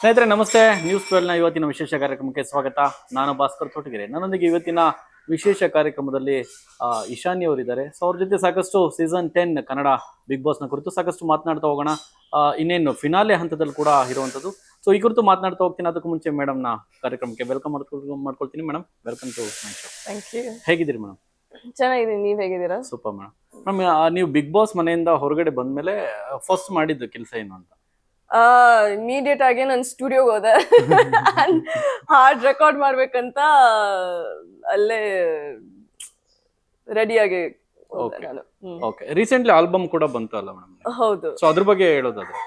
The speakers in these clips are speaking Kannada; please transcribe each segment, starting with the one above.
ಸ್ನೇಹಿತರೆ ನಮಸ್ತೆ. ನ್ಯೂಸ್ 12ನ ಇವತ್ತಿನ ವಿಶೇಷ ಕಾರ್ಯಕ್ರಮಕ್ಕೆ ಸ್ವಾಗತ. ನಾನು ಭಾಸ್ಕರ್ ತೋಟಗೆರೆ. ನನ್ನೊಂದಿಗೆ ಇವತ್ತಿನ ವಿಶೇಷ ಕಾರ್ಯಕ್ರಮದಲ್ಲಿ ಇಶಾನಿ ಅವರಿದ್ದಾರೆ. ಸೊ ಅವ್ರ ಜೊತೆ ಸಾಕಷ್ಟು ಸೀಸನ್ 10 ಕನ್ನಡ ಬಿಗ್ ಬಾಸ್ನ ಕುರಿತು ಸಾಕಷ್ಟು ಮಾತನಾಡ್ತಾ ಹೋಗೋಣ. ಇನ್ನೇನು ಫಿನಾಲೆ ಹಂತದಲ್ಲಿ ಕೂಡ ಇರುವಂಥದ್ದು. ಸೊ ಈ ಕುರಿತು ಮಾತನಾಡ್ತಾ ಹೋಗ್ತೀನಿ. ಅದಕ್ಕೂ ಮುಂಚೆ ಮೇಡಮ್ನ ಕಾರ್ಯಕ್ರಮಕ್ಕೆ ವೆಲ್ಕಮ್ ಮಾಡ್ಕೊಳ್ತೀನಿ. Madam, welcome to my show. Thank you. ಹೇಗಿದ್ದೀರಿ ಮೇಡಮ್? ಚೆನ್ನಾಗಿದ್ದೀನಿ, ನೀವ್ ಹೇಗಿದ್ದೀರಾ? Super madam. ನೀವು ಬಿಗ್ ಬಾಸ್ ಮನೆಯಿಂದ ಹೊರಗಡೆ ಬಂದ್ಮೇಲೆ ಫಸ್ಟ್ ಮಾಡಿದ್ದು ಕೆಲಸ ಏನು ಅಂತ? ಇಮಿಡಿಯೇಟ್ ಆಗಿ ನಾನು ಸ್ಟುಡಿಯೋಗೆ ಹೋದೆ. ಹಾಡ್ ರೆಕಾರ್ಡ್ ಮಾಡ್ಬೇಕಂತ ಅಲ್ಲೇ ರೆಡಿಯಾಗಿ ಹೋದೆ ನಾನು. ಓಕೆ, ರೀಸೆಂಟ್ಲಿ ಆಲ್ಬಮ್ ಕೂಡ ಬಂತು ಅಲ್ಲ ಮೇಡಮ್? ಹೌದು. ಸೊ ಅದ್ರ ಬಗ್ಗೆ ಹೇಳೋದಾದ್ರೆ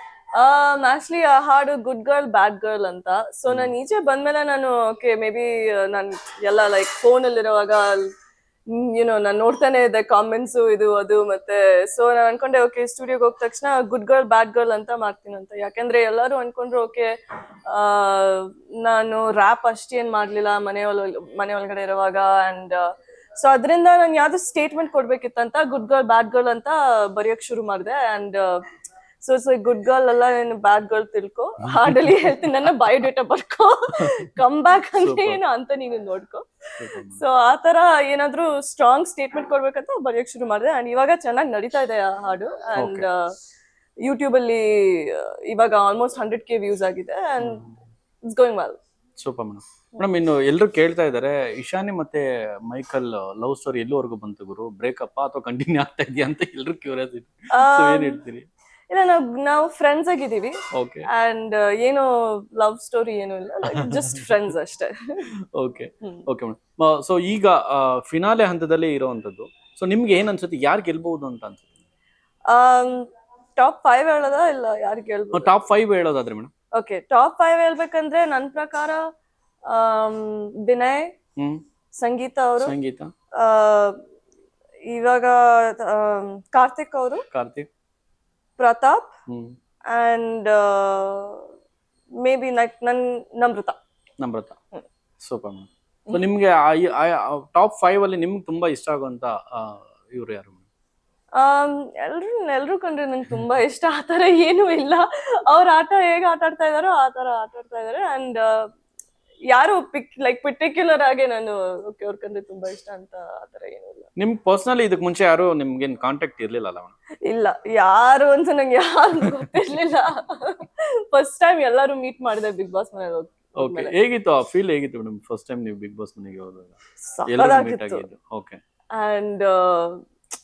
ಆಕ್ಚುಲಿ ಆ ಹಾಡು ಗುಡ್ ಗರ್ಲ್ ಬ್ಯಾಡ್ ಗರ್ಲ್ ಅಂತ. ಸೊ ನಾನು ಈಚೆ ಬಂದ್ಮೇಲೆ ನಾನು ಓಕೆ ಮೇ ಬಿ ನಾನು ಎಲ್ಲ ಲೈಕ್ ಫೋನಲ್ಲಿ ಇರುವಾಗ ನಾನು ನೋಡ್ತಾನೆ ಇದ್ದೆ ಕಾಮೆಂಟ್ಸು ಇದು ಅದು ಮತ್ತೆ. ಸೊ ನಾನು ಅನ್ಕೊಂಡೆ ಓಕೆ ಸ್ಟುಡಿಯೋಗೆ ಹೋದ ತಕ್ಷಣ ಗುಡ್ ಗರ್ಲ್ ಬ್ಯಾಡ್ ಗರ್ಲ್ ಅಂತ ಮಾಡ್ತೀನಿ ಅಂತ. ಯಾಕಂದ್ರೆ ಎಲ್ಲರೂ ಅನ್ಕೊಂಡ್ರು ಓಕೆ ನಾನು ರ್ಯಾಪ್ ಅಷ್ಟೇನ್ ಮಾಡ್ಲಿಲ್ಲ ಮನೆ ಒಳಗಡೆ ಇರುವಾಗ. ಅಂಡ್ ಸೊ ಅದರಿಂದ ನಾನು ಯಾವ್ದು statement ಕೊಡ್ಬೇಕಿತ್ತಂತ good girl bad girl ಅಂತ ಬರೆಯಕ್ ಶುರು ಮಾಡಿದೆ. ಅಂಡ್ ಸೊ ಗುಡ್ ಗರ್ಲ್ ಅಲ್ಲ, ನೀನು ಬ್ಯಾಡ್ ಗರ್ಲ್ ತಿಳ್ಕೊ, ಹಾಡಲ್ಲಿ ಹೇಳ್ತೀನಿ, ನನ್ನ ಬಯೋಡೇಟಾ ಬರ್ಕೊ, ಕಮ್ ಬ್ಯಾಕ್ ಅಂದ್ರೆ ಏನು ಅಂತ ನೀನು ನೋಡ್ಕೊ. ಸೊ ಆ ತರ ಏನಾದ್ರು ಸ್ಟ್ರಾಂಗ್ ಸ್ಟೇಟ್ಮೆಂಟ್ ಕೊಡ್ಬೇಕಂತ ಬರೆಯಕ್ ಶುರು ಮಾಡಿದೆ. ಅಂಡ್ ಇವಾಗ ಚೆನ್ನಾಗಿ ನಡೀತಾ ಇದೆ ಆ ಹಾಡು. ಅಂಡ್ ಯೂಟ್ಯೂಬ್ ಅಲ್ಲಿ ಇವಾಗ ಆಲ್ಮೋಸ್ಟ್ 100K ವ್ಯೂಸ್ ಆಗಿದೆ. And it's going well. Super madam. Madam, ಇನ್ನು ಎಲ್ಲರೂ ಕೇಳ್ತಾ ಇದ್ದಾರೆ, ಇಶಾನಿ ಮತ್ತೆ ಮೈಕಲ್ ಲವ್ ಸ್ಟೋರಿ ಎಲ್ಲಿವರೆಗೂ ಬಂತು ಗುರು? ಬ್ರೇಕಪ್ ಅಥವಾ ಕಂಟಿನ್ಯೂ ಆಗ್ತಾ ಇದೆಯಾ ಅಂತ ಎಲ್ಲರೂ ಕ್ಯೂರಿಯಾಸಿಟಿ. ಏನ್ ಹೇಳ್ತೀರಿ? ಇಲ್ಲ, ನಾವು ಫ್ರೆಂಡ್ಸ್ ಆಗಿದ್ದೀವಿ. ಓಕೆ. ಅಂಡ್ ಏನು ಲವ್ ಸ್ಟೋರಿ ಏನು ಇಲ್ಲ, ಜಸ್ಟ್ ಫ್ರೆಂಡ್ಸ್ ಅಷ್ಟೇ. Okay okay madam. ಸೊ ಈಗ ಫಿನಾಲೆ ಹಂತದಲ್ಲಿ ಇರುವಂತದ್ದು. ಸೊ ನಿಮ್ಗೆ ಏನ್ ಅನ್ಸುತ್ತೆ, ಯಾರು ಗೆಲ್ಬಹುದು ಅಂತ ಅನ್ಸುತ್ತೆ? ಟಾಪ್ 5 ಹೇಳೋದಾ ಇಲ್ಲ ಯಾರು ಗೆಲ್ಬಹುದು? ಟಾಪ್ 5 ಹೇಳೋದಾದ್ರೆ ಮೇಡಮ್. ಓಕೆ, ಟಾಪ್ 5 ಹೇಳ್ಬೇಕಂದ್ರೆ ನನ್ನ ಪ್ರಕಾರ ವಿನಯ್, ಸಂಗೀತ ಅವರು, ಸಂಗೀತ, ಇವಾಗ ಕಾರ್ತಿಕ್ ಅವರು, Karthik, Prathap, and maybe Namratha. Super madam. So ನಿಮ್ಗೆ ಟಾಪ್ 5 ಅಲ್ಲಿ ನಿಮ್ಗೆ ತುಂಬಾ ಇಷ್ಟ ಆಗುವಂತ ಇವ್ರು ಯಾರು? ಎಲ್ರು ಕಂಡ್ರೆ ನಂಗೆ ತುಂಬಾ ಇಷ್ಟ. ಆತರ ಏನು ಇಲ್ಲ, ಅವ್ರ ಆಟ ಹೇಗೆ ಆಟ ಆಡ್ತಾ ಇದಾರೋ ಆ ತರ ಆಟ ಆಡ್ತಾ ಇದಾರೆ. ಅಂಡ್ ಯಾರು ಪರ್ಟಿಕ್ಯುಲರ್ ಆಗಿ ನಾನು ಓಕೆ ಅವ್ರ ಕಂಡ್ರೆ ತುಂಬಾ ಇಷ್ಟ ಅಂತ ಆತರ ಏನು ಇಲ್ಲ. ನಿಮ್ ಪರ್ಸನಲಿ ಇದಕ್ ಮುಂಚೆ ಯಾರು ನಿಮ್ಗೇನ್ ಕಾಂಟ್ಯಾಕ್ಟ್ ಇರ್ಲಿಲ್ಲ ಅಲ್ಲ? ಇಲ್ಲ, ಯಾರು ಅಂತ ನಂಗೆ ಯಾರು ಗೊತ್ತಿರ್ಲಿಲ್ಲ. ಫಸ್ಟ್ ಟೈಮ್ ಎಲ್ಲರೂ ಮೀಟ್ ಮಾಡಿದೆ ಬಿಗ್ ಬಾಸ್ ಮನೇಲಿ. ಓಕೆ, ಹೇಗಿತ್ತು ಆ ಫೀಲ್? ಹೇಗಿತ್ತು ಮೇಡಮ್ ಫಸ್ಟ್ ಟೈಮ್ ನೀವು ಬಿಗ್ ಬಾಸ್ ಮನೆಗೆ ಹೋದಾಗ? ಓಕೆ. ಅಂಡ್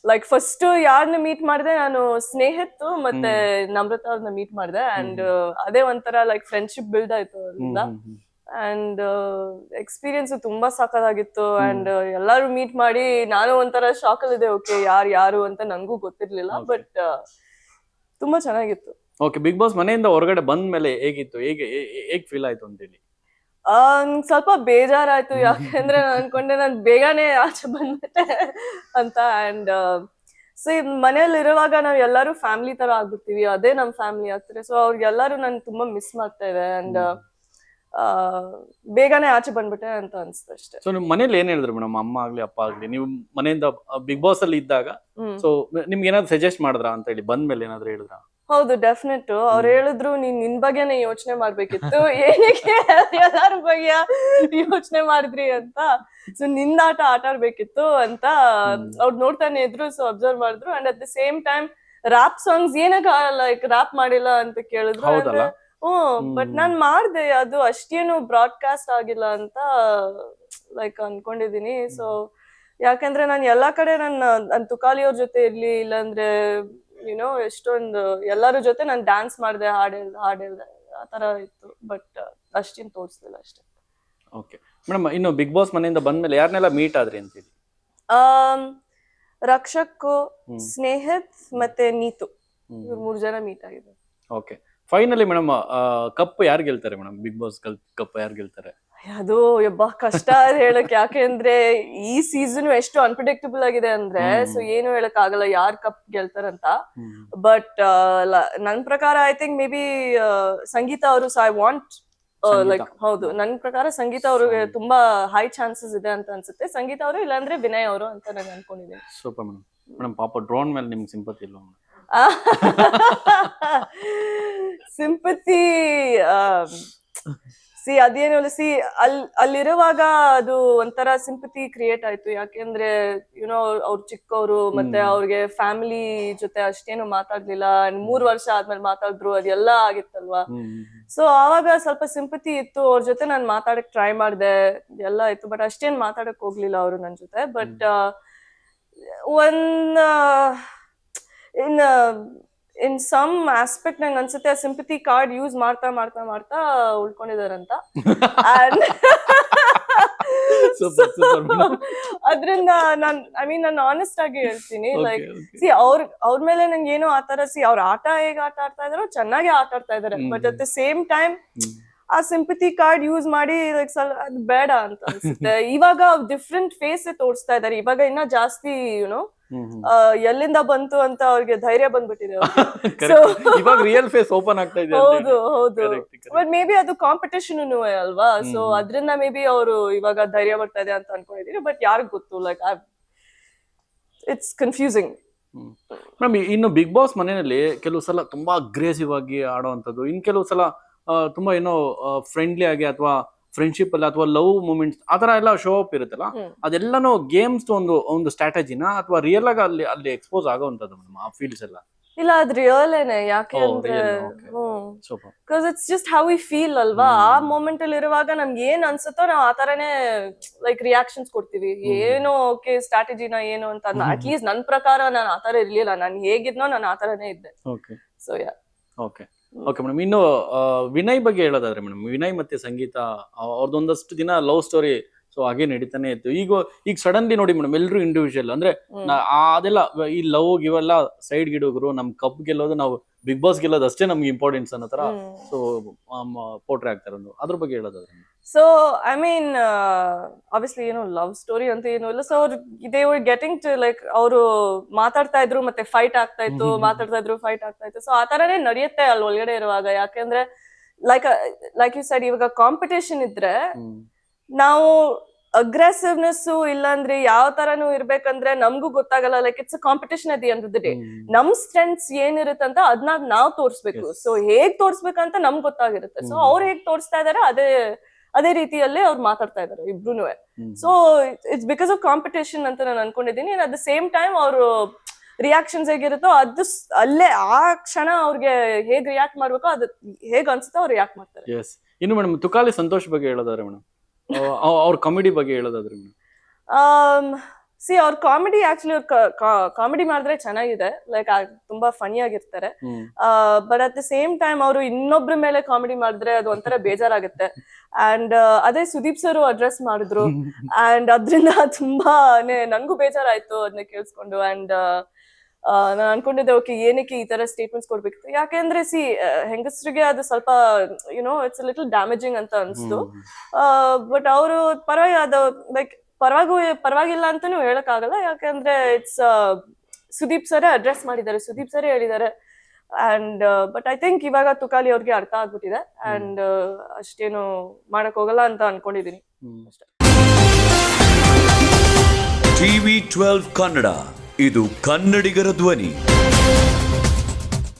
ಲೈಕ್ ಫಸ್ಟ್ ಯಾರನ್ನ ಮೀಟ್ ಮಾಡಿದೆ, ನಾನು ಸ್ನೇಹಿತ್ತು ಮತ್ತೆ ನಮ್ರತಾ ಅವ್ರನ್ನ ಮೀಟ್ ಮಾಡಿದೆ. ಅಂಡ್ ಅದೇ ಒಂಥರ ಲೈಕ್ ಫ್ರೆಂಡ್ಶಿಪ್ ಬಿಲ್ಡ್ ಆಯ್ತು ಅದರಿಂದ. ಅಂಡ್ ಎಕ್ಸ್ಪೀರಿಯನ್ಸ್ ತುಂಬಾ ಸಾಕಾಗಿತ್ತು. ಅಂಡ್ ಎಲ್ಲಾರು ಮೀಟ್ ಮಾಡಿ ನಾನು ಒಂಥರ ಶಾಕ್ ಅಲ್ಲಿ ಇದೆ, ಓಕೆ ಯಾರು ಅಂತ ನಂಗೂ ಗೊತ್ತಿರ್ಲಿಲ್ಲ. ಬಟ್ ತುಂಬಾ ಚೆನ್ನಾಗಿತ್ತು. ಓಕೆ, ಬಿಗ್ ಬಾಸ್ ಮನೆಯಿಂದ ಹೊರಗಡೆ ಬಂದ ಮೇಲೆ ಹೇಗಿತ್ತು? ಹೇಗೆ ಫೀಲ್ ಆಯ್ತು ಅಂತೇಳಿ? ಸ್ವಲ್ಪ ಬೇಜಾರಾಯ್ತು. ಯಾಕಂದ್ರೆ ನಾನು ಅನ್ಕೊಂಡೆ ನಾನು ಬೇಗನೆ ಆಚೆ ಬಂದ್ಬಿಟ್ಟೆ ಅಂತ. ಅಂಡ್ ಸೊ ಮನೇಲಿ ಇರುವಾಗ ನಾವ್ ಎಲ್ಲಾರು ಫ್ಯಾಮಿಲಿ ತರ ಆಗ್ಬಿಡ್ತೀವಿ, ಅದೇ ನಮ್ ಫ್ಯಾಮಿಲಿ ಆಗ್ತಾರೆ. ಸೊ ಅವ್ರಿಗೆಲ್ಲಾರು ನಾನು ತುಂಬಾ ಮಿಸ್ ಮಾಡ್ತಾ ಇದೆ. ಅಂಡ್ ಬೇಗನೆ ಆಚೆ ಬಂದ್ಬಿಟ್ಟೆ ಅಂತ ಅನ್ಸುತ್ತೆ ಅಷ್ಟೇ. ಸೊ ನಿಮ್ ಮನೇಲಿ ಏನ್ ಹೇಳಿದ್ರು ಮೇಡಮ್? ಅಮ್ಮ ಆಗ್ಲಿ ಅಪ್ಪ ಆಗ್ಲಿ, ನೀವು ಮನೆಯಿಂದ ಬಿಗ್ ಬಾಸ್ ಅಲ್ಲಿ ಇದ್ದಾಗ ಸೊ ನಿಮ್ಗೆ ಏನಾದ್ರು ಸಜೆಸ್ಟ್ ಮಾಡಿದ್ರಾ ಅಂತ ಹೇಳಿ ಬಂದ್ಮೇಲೆ ಏನಾದ್ರು ಹೇಳಿದ್ರಾ? ಹೌದು, ಡೆಫಿನೆಟ್. ಅವ್ರು ಹೇಳಿದ್ರು ನಿನ್ ಬಗ್ಗೆನೇ ಯೋಚನೆ ಮಾಡ್ಬೇಕಿತ್ತು, ಏನಕ್ಕೆ ಎಲ್ಲಾರ ಬಗ್ಗೆ ಯೋಚನೆ ಮಾಡಿದ್ರಿ ಅಂತ. ಸೊ ನಿಂದ ಆಟ ಆಡ್ಬೇಕಿತ್ತು ಅಂತ ಅವ್ರು ನೋಡ್ತಾನೆ ಇದ್ರು. ಸೊ ಅಬ್ಸರ್ವ್ ಮಾಡಿದ್ರು. And at the same time rap songs ಏನಕ್ಕ ಲೈಕ್ ರ್ಯಾಪ್ ಮಾಡಿಲ್ಲ ಅಂತ ಕೇಳಿದ್ರು. ಬಟ್ ನಾನ್ ಮಾಡ್ದೆ, ಅದು ಅಷ್ಟೇನು ಬ್ರಾಡ್ಕಾಸ್ಟ್ ಆಗಿಲ್ಲ ಅಂತ ಲೈಕ್ ಅನ್ಕೊಂಡಿದೀನಿ. ಸೊ ಯಾಕಂದ್ರೆ ನಾನು ಎಲ್ಲಾ ಕಡೆ ನನ್ನ ತುಕಾಲಿ ಅವ್ರ ಜೊತೆ ಇರ್ಲಿ, ಇಲ್ಲಾಂದ್ರೆ ಎಷ್ಟೊಂದು ಎಲ್ಲರ ಜೊತೆ ನಾನು ಡ್ಯಾನ್ಸ್ ಮಾಡಿದೆ, ಹಾಡ್ ಹೇಳ್ದೆ, ಆ ತರ ಇತ್ತು. ಬಟ್ ಅಷ್ಟೇನು ತೋರಿಸ್ಲಿಲ್ಲ ಅಷ್ಟೇ. ಓಕೆ ಮೇಡಮ್, ಇನ್ನು ಬಿಗ್ ಬಾಸ್ ಮನೆಯಿಂದ ಬಂದ್ಮೇಲೆ ಯಾರನ್ನೆಲ್ಲ ಮೀಟ್ ಆದ್ರಿ ಅಂತೀರಿ? ರಕ್ಷಕ್, ಸ್ನೇಹಿತ್ ಮತ್ತೆ ನೀತು, ಇವ್ರು 3 ಜನ ಮೀಟ್ ಆಗಿದ್ದಾರೆ. ಓಕೆ, ಫೈನಲಿ ಮೇಡಮ್ ಕಪ್ ಯಾರು ಗೆಲ್ತಾರೆ ಮೇಡಮ್? ಬಿಗ್ ಬಾಸ್ ಕಪ್ ಯಾರು ಗೆಲ್ತಾರೆ? ಅದು ಕಷ್ಟ ಹೇಳಕ್. ಯಾಕೆಂದ್ರೆ ಈ ಸೀಸನ್ ಎಷ್ಟು ಅನ್ಪ್ರಿಡಿಕ್ಟಬಲ್ ಆಗಿದೆ ಅಂದ್ರೆ, ಸೊ ಏನು ಹೇಳಕ್ ಆಗಲ್ಲ ಯಾರ್ ಕಪ್ ಗೆಲ್ತಾರಂತ. ಬಟ್ ನನ್ ಪ್ರಕಾರ ಐ ಥಿಂಕ್ ಮೇ ಬಿ ಸಂಗೀತ ಅವರು. ಸೊ ಐ ವಾಂಟ್ ಲೈಕ್ ಹೌದು, ನನ್ ಪ್ರಕಾರ ಸಂಗೀತ ಅವ್ರಿಗೆ ತುಂಬಾ ಹೈ ಚಾನ್ಸಸ್ ಇದೆ ಅಂತ ಅನ್ಸುತ್ತೆ. ಸಂಗೀತ ಅವರು ಇಲ್ಲಾಂದ್ರೆ ವಿನಯ್ ಅವರು ಅಂತ ನಾನು ಅನ್ಕೊಂಡಿದ್ದೀನಿ. Super madam. ಮೇಡಮ್ ಪಾಪ ಡ್ರೋನ್ ಮೇಲೆ ನಿಮ್ಗೆ ಸಿಂಪತಿ ಇಲ್ವಾ? ಸಿಂಪತಿ ಸಿ ಅದೇನು ಸಿ ಅಲ್ಲಿರುವಾಗ ಅದು ಒಂಥರ ಸಿಂಪತಿ ಕ್ರಿಯೇಟ್ ಆಯ್ತು, ಯಾಕೆಂದ್ರೆ ಯುನೋ ಅವ್ರು ಚಿಕ್ಕವರು, ಮತ್ತೆ ಅವ್ರಿಗೆ ಫ್ಯಾಮಿಲಿ ಜೊತೆ ಅಷ್ಟೇನು ಮಾತಾಡ್ಲಿಲ್ಲ, 3 ವರ್ಷ ಆದ್ಮೇಲೆ ಮಾತಾಡಿದ್ರು, ಅದೆಲ್ಲ ಆಗಿತ್ತಲ್ವಾ. ಸೊ ಆವಾಗ ಸ್ವಲ್ಪ ಸಿಂಪತಿ ಇತ್ತು, ಅವ್ರ ಜೊತೆ ನಾನು ಮಾತಾಡಕ್ ಟ್ರೈ ಮಾಡ್ದೆ, ಎಲ್ಲ ಇತ್ತು, ಬಟ್ ಅಷ್ಟೇನ್ ಮಾತಾಡಕ್ ಹೋಗ್ಲಿಲ್ಲ ಅವರು ನನ್ ಜೊತೆ. ಬಟ್ ಇನ್ ಸಮ್ ಆಸ್ಪೆಕ್ಟ್ ನಂಗೆ ಅನ್ಸುತ್ತೆ ಆ ಸಿಂಪತಿ ಕಾರ್ಡ್ ಯೂಸ್ ಮಾಡ್ತಾ ಮಾಡ್ತಾ ಮಾಡ್ತಾ ಉಳ್ಕೊಂಡಿದಾರಂತ. ಅದ್ರಿಂದ ನಾನು ಆನೆಸ್ಟ್ ಆಗಿ ಹೇಳ್ತೀನಿ, ಲೈಕ್ ಸಿ ಅವ್ರ ಮೇಲೆ ನಂಗೆ ಏನೋ ಆತರ, ಸಿ ಅವ್ರ ಆಟ ಹೇಗ್ ಆಟ ಆಡ್ತಾ ಇದಾರೋ ಚೆನ್ನಾಗಿ ಆಟ ಆಡ್ತಾ ಇದಾರೆ, but at the same time ಆ ಸಿಂಪತಿ ಕಾರ್ಡ್ ಯೂಸ್ ಮಾಡಿ ಲೈಕ್ ಅದು ಬೇಡ ಅಂತ ಅನ್ಸುತ್ತೆ. ಇವಾಗ ಡಿಫ್ರೆಂಟ್ ಫೇಸ್ ತೋರಿಸ್ತಾ ಇದಾರೆ, ಇವಾಗ ಇನ್ನ ಜಾಸ್ತಿ ಯುನೋ ಎಲ್ಲಿಂದ ಬಂತು ಅಂತ ಅವ್ರಿಗೆ ಧೈರ್ಯ ಬಂದ್ಬಿಟ್ಟಿದೆ. ಇವಾಗ ರಿಯಲ್ ಫೇಸ್ ಓಪನ್ ಆಗ್ತಾ ಇದೆ. ಹೌದು ಹೌದು, ಬಟ್ ಮೇ ಬಿ ಅದು ಕಾಂಪಿಟೇಷನ್ ಅಲ್ವಾ, ಸೊ ಅದ್ರಿಂದ ಮೇ ಬಿ ಅವರು ಇವಾಗ ಧೈರ್ಯ ಬರ್ತಾ ಇದೆ ಅಂತ ಅನ್ಕೊಂಡಿದೀನಿ, ಬಟ್ ಯಾರಿಗ್ ಗೊತ್ತು, ಲೈಕ್ ಇಟ್ಸ್ ಕನ್ಫ್ಯೂಸಿಂಗ್. ಮೇಡಮ್, ಇನ್ನು ಬಿಗ್ ಬಾಸ್ ಮನೆಯಲ್ಲಿ ಕೆಲವು ಸಲ ತುಂಬಾ ಅಗ್ರೆಸಿವ್ ಆಗಿ ಆಡೋವಂಥದ್ದು, ಇನ್ ಕೆಲವು ಸಲ ತುಂಬಾ ಏನೋ ಫ್ರೆಂಡ್ಲಿ ಆಗಿ ಅಥವಾ ಫ್ರೆಂಡ್ಶಿಪ್ ಅಲ್ಲಿ ಅಥವಾ ಲವ್ ಮೂಮೆಂಟ್ಸ್ ಆತರ ಎಲ್ಲ ಶೋ ಅಪ್ ಇರುತ್ತಲ್ಲ, ಅದೆಲ್ಲಾನು ಗೇಮ್ಸ್ ಒಂದು ಸ್ಟ್ರಾಟಜಿನ ಅಥವಾ ರಿಯಲ್ ಆಗಿ ಅಲ್ಲಿ ಎಕ್ಸ್ಪೋಸ್ ಆಗೋವಂಥದ್ದು ಆ ಫೀಲ್ಡ್ಸ್ ಎಲ್ಲ? ಇಲ್ಲ, ಅದ್ ರಿಯಲ್ ಏನೆ, ಯಾಕೆ ಅಂದ್ರೆ because it's just how we feel ಅಲ್ವಾ. ಆ ಮೂಮೆಂಟ್ ಅಲ್ಲಿ ಇರುವಾಗ ನಮ್ಗೆ ಏನ್ ಅನ್ಸುತ್ತೋ ನಾವು ಆತರನೇ ಲೈಕ್ ರಿಯಾಕ್ಷನ್ಸ್ ಕೊಡ್ತೀವಿ. ಏನು ಓಕೆ ಸ್ಟ್ರಾಟಜಿನ ಏನು ಅಂತ ಅಟ್ ಲೀಸ್ಟ್ ನನ್ ಪ್ರಕಾರ ನಾನು ಆತರ ಇರ್ಲಿಲ್ಲ, ನಾನು ಹೇಗಿದ್ನೋ ನಾನು ಆತರನೇ ಇದ್ದೆ. So yeah. ಓಕೆ ಮೇಡಮ್, ಇನ್ನು ವಿನಯ್ ಬಗ್ಗೆ ಹೇಳೋದಾದ್ರೆ ಮೇಡಮ್, ವಿನಯ್ ಮತ್ತೆ ಸಂಗೀತ ಅವ್ರದ್ದೊಂದಷ್ಟು ದಿನ ಲವ್ ಸ್ಟೋರಿ ಸೊ ಹಾಗೆ ನಡೀತಾನೆ ಇತ್ತು. ಈಗ ಸಡನ್ಲಿ ನೋಡಿ ಮೇಡಮ್, ಎಲ್ರು ಇಂಡಿವಿಜುವಲ್ ಅಂದ್ರೆ ಅದೆಲ್ಲ ಈ ಲವ್ ಇವೆಲ್ಲ ಸೈಡ್ ಗಿಡೋಗ್ರು, ನಮ್ ಕಪ್ ಗೆಲ್ಲೋದು, ನಾವು ಬಿಗ್ ಬಾಸ್ ಗೆಲ್ಲೋದು ಅಷ್ಟೇ ನಮ್ಗೆ ಇಂಪಾರ್ಟೆನ್ಸ್ ಅನ್ನೋ ತರ ಸೊ ಪೋಟ್ರೆ ಆಗ್ತಾರೆ. ಅದ್ರ ಬಗ್ಗೆ ಹೇಳೋದಾದ್ರೆ? ಸೊ ಐ ಮೀನ್ ಆಬ್ವಿಯಸ್ಲಿ ಏನು ಲವ್ ಸ್ಟೋರಿ ಅಂತ ಏನು ಇಲ್ಲ. ಸೊ ಅವ್ರು they were getting to like ಅವರು ಮಾತಾಡ್ತಾ ಇದ್ರು, ಮತ್ತೆ ಫೈಟ್ ಆಗ್ತಾ ಇತ್ತು, ಮಾತಾಡ್ತಾ ಇದ್ರು, ಫೈಟ್ ಆಗ್ತಾ ಇತ್ತು. ಸೊ ಆ ತರನೇ ನಡೆಯುತ್ತೆ ಅಲ್ಲಿ ಒಳಗಡೆ ಇರುವಾಗ, ಯಾಕೆಂದ್ರೆ ಲೈಕ್ ಯು ಸೈಡ್ ಇವಾಗ ಕಾಂಪಿಟೇಷನ್ ಇದ್ರೆ ನಾವು ಅಗ್ರೆಸಿವ್ನೆಸ್ ಇಲ್ಲಾಂದ್ರೆ ಯಾವ ತರನು ಇರ್ಬೇಕಂದ್ರೆ ನಮ್ಗೂ ಗೊತ್ತಾಗಲ್ಲ. Like it's a competition at the end of the day. ನಮ್ ಸ್ಟ್ರೆಂತ್ಸ್ ಏನಿರುತ್ತಂತ ಅದನ್ನ ನಾವ್ ತೋರ್ಸ್ಬೇಕು. ಸೊ ಹೇಗ್ ತೋರ್ಸ್ಬೇಕಂತ ನಮ್ಗ್ ಗೊತ್ತಾಗಿರುತ್ತೆ. ಸೊ ಅವ್ರು ಹೇಗ್ ತೋರಿಸ್ತಾ ಇದಾರೆ ಅದೇ ರೀತಿಯಲ್ಲೇ ಅವ್ರು ಮಾತಾಡ್ತಾ ಇದಾರೆ ಇಬ್ರುನು. So it's because of competition ಅಂತ ನಾನು ಅನ್ಕೊಂಡಿದೀನಿ. ಅಟ್ ದ ಸೇಮ್ ಟೈಮ್ ಅವರು ರಿಯಾಕ್ಷನ್ಸ್ ಹೇಗಿರುತ್ತೋ ಅದು ಅಲ್ಲೇ ಆ ಕ್ಷಣ ಅವ್ರಿಗೆ ಹೇಗ್ ರಿಯಾಕ್ಟ್ ಮಾಡ್ಬೇಕೋ ಅದು ಹೇಗ್ ಅನ್ಸುತ್ತೋ ಅವ್ರು ರಿಯಾಕ್ಟ್ ಮಾಡ್ತಾರೆ. ಇನ್ನು ಮೇಡಮ್, ತುಕಾಲಿ ಸಂತೋಷ್ ಬಗ್ಗೆ ಹೇಳೋದಾದ್ರೆ ಮೇಡಮ್, ಅವ್ರ ಕಾಮಿಡಿ ಬಗ್ಗೆ ಹೇಳೋದಾದ್ರೆ ಮೇಡಮ್? ಸಿ ಅವ್ರ ಕಾಮಿಡಿ ಆಕ್ಚುಲಿ ಕಾಮಿಡಿ ಮಾಡಿದ್ರೆ ಚೆನ್ನಾಗಿದೆ, ಲೈಕ್ ತುಂಬಾ ಫನಿ ಆಗಿರ್ತಾರೆ. But at the same time ಅವರು ಇನ್ನೊಬ್ರ ಮೇಲೆ ಕಾಮಿಡಿ ಮಾಡಿದ್ರೆ ಅದು ಒಂಥರ ಬೇಜಾರಾಗುತ್ತೆ. ಅಂಡ್ ಅದೇ ಸುದೀಪ್ ಸರ್ ಅಡ್ರೆಸ್ ಮಾಡಿದ್ರು, ಅಂಡ್ ಅದ್ರಿಂದ ತುಂಬಾನೇ ನನ್ಗೂ ಬೇಜಾರಾಯ್ತು ಅದನ್ನ ಕೇಳಿಸ್ಕೊಂಡು. ಅಂಡ್ ನಾನು ಅನ್ಕೊಂಡಿದ್ದೆ ಓಕೆ ಏನಕ್ಕೆ ಈ ತರ ಸ್ಟೇಟ್ಮೆಂಟ್ಸ್ ಕೊಡ್ಬೇಕಿತ್ತು, ಯಾಕೆಂದ್ರೆ ಹೆಂಗಸರಿಗೆ ಅದು ಸ್ವಲ್ಪ ಯುನೋ ಇಟ್ಸ್ ಲಿಟಲ್ ಡ್ಯಾಮೇಜಿಂಗ್ ಅಂತ ಅನ್ಸ್ತು. ಬಟ್ ಅವರು ಅದು ಲೈಕ್ ಪರವಾಗಿಲ್ಲ ಅಂತಾನು ಹೇಳಕ್ ಆಗಲ್ಲ, ಯಾಕಂದ್ರೆ ಇಟ್ಸ್ ಸುದೀಪ್ ಸರೇ ಅಡ್ರೆಸ್ ಮಾಡಿದ್ದಾರೆ, ಸುದೀಪ್ ಸರೇ ಹೇಳಿದ್ದಾರೆ. ಅಂಡ್ ಬಟ್ ಐ ಥಿಂಕ್ ಇವಾಗ ತುಕಾಲಿ ಅವ್ರಿಗೆ ಅರ್ಥ ಆಗ್ಬಿಟ್ಟಿದೆ, ಅಂಡ್ ಅಷ್ಟೇನು ಮಾಡಕ್ ಹೋಗಲ್ಲ ಅಂತ ಅನ್ಕೊಂಡಿದೀನಿ ಅಷ್ಟೇ. TV12 ಕನ್ನಡ, ಇದು ಕನ್ನಡಿಗರ ಧ್ವನಿ.